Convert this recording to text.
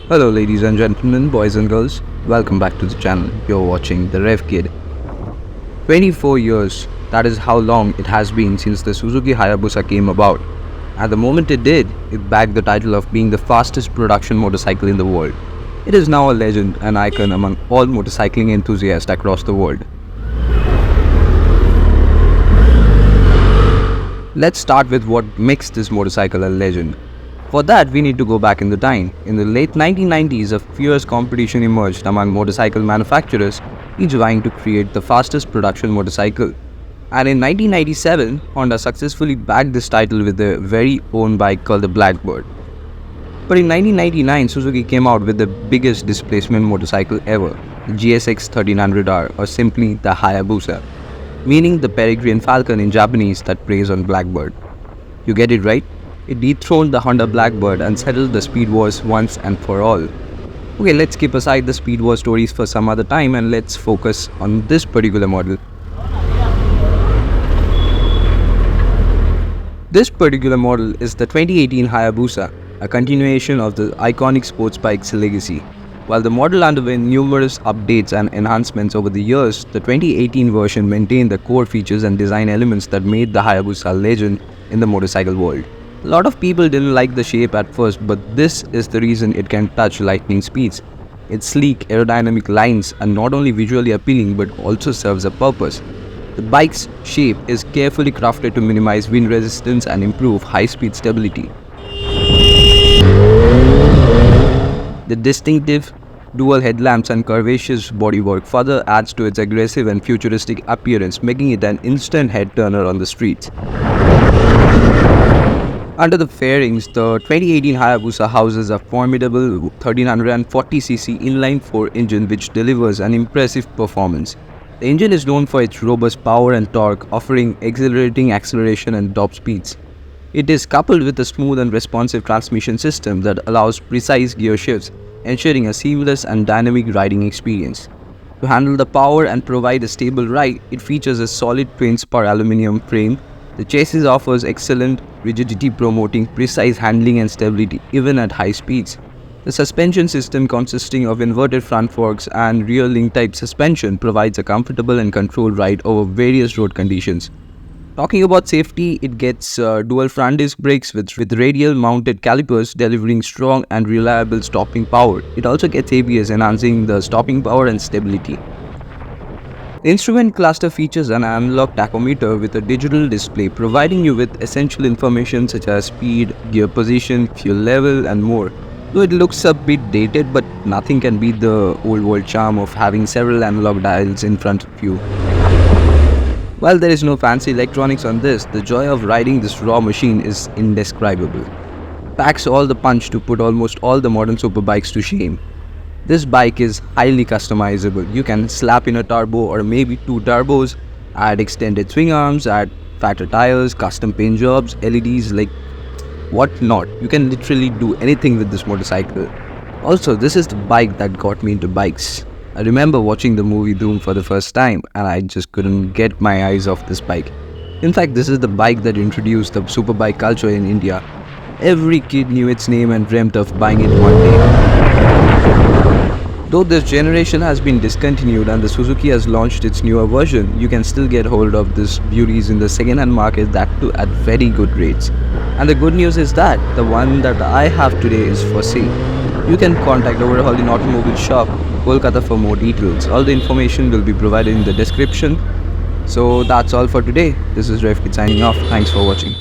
Hello ladies and gentlemen, boys and girls, welcome back to the channel. You're watching the Revkid. 24 years, that is how long it has been since the Suzuki Hayabusa came about. At the moment it did, it bagged the title of being the fastest production motorcycle in the world. It is now a legend and icon among all motorcycling enthusiasts across the world. Let's start with what makes this motorcycle a legend. For that, we need to go back in the time. In the late 1990s, a fierce competition emerged among motorcycle manufacturers, each vying to create the fastest production motorcycle. And in 1997, Honda successfully bagged this title with their very own bike called the Blackbird. But in 1999, Suzuki came out with the biggest displacement motorcycle ever, the GSX1300R, or simply the Hayabusa, meaning the peregrine falcon in Japanese that preys on Blackbird. You get it right? It dethroned the Honda Blackbird and settled the speed wars once and for all. Okay, let's keep aside the speed war stories for some other time and let's focus on this particular model. This particular model is the 2018 Hayabusa, a continuation of the iconic sports bike's legacy. While the model underwent numerous updates and enhancements over the years, the 2018 version maintained the core features and design elements that made the Hayabusa a legend in the motorcycle world. A lot of people didn't like the shape at first, but this is the reason it can touch lightning speeds. Its sleek aerodynamic lines are not only visually appealing but also serves a purpose. The bike's shape is carefully crafted to minimize wind resistance and improve high-speed stability. The distinctive dual headlamps and curvaceous bodywork further adds to its aggressive and futuristic appearance, making it an instant head-turner on the streets. Under the fairings, the 2018 Hayabusa houses a formidable 1340cc inline-4 engine which delivers an impressive performance. The engine is known for its robust power and torque, offering exhilarating acceleration and top speeds. It is coupled with a smooth and responsive transmission system that allows precise gear shifts, ensuring a seamless and dynamic riding experience. To handle the power and provide a stable ride, it features a solid twin-spar aluminum frame. The chassis offers excellent rigidity, promoting precise handling and stability even at high speeds. The suspension system, consisting of inverted front forks and rear link type suspension, provides a comfortable and controlled ride over various road conditions. Talking about safety, it gets dual front disc brakes with radial mounted calipers, delivering strong and reliable stopping power. It also gets ABS, enhancing the stopping power and stability. The instrument cluster features an analog tachometer with a digital display, providing you with essential information such as speed, gear position, fuel level, and more. Though it looks a bit dated, but nothing can beat the old world charm of having several analog dials in front of you. While there is no fancy electronics on this, the joy of riding this raw machine is indescribable. It packs all the punch to put almost all the modern superbikes to shame. This bike is highly customizable. You can slap in a turbo or maybe two turbos, add extended swing arms, add fatter tires, custom paint jobs, LEDs, like what not. You can literally do anything with this motorcycle. Also, this is the bike that got me into bikes. I remember watching the movie Doom for the first time and I just couldn't get my eyes off this bike. In fact, this is the bike that introduced the superbike culture in India. Every kid knew its name and dreamt of buying it one day. Though this generation has been discontinued and the Suzuki has launched its newer version, you can still get hold of these beauties in the second-hand market, that too at very good rates. And the good news is that the one that I have today is for sale. You can contact Overhaulin Automobile Shop, Kolkata for more details. All the information will be provided in the description. So that's all for today. This is Revkid signing off. Thanks for watching.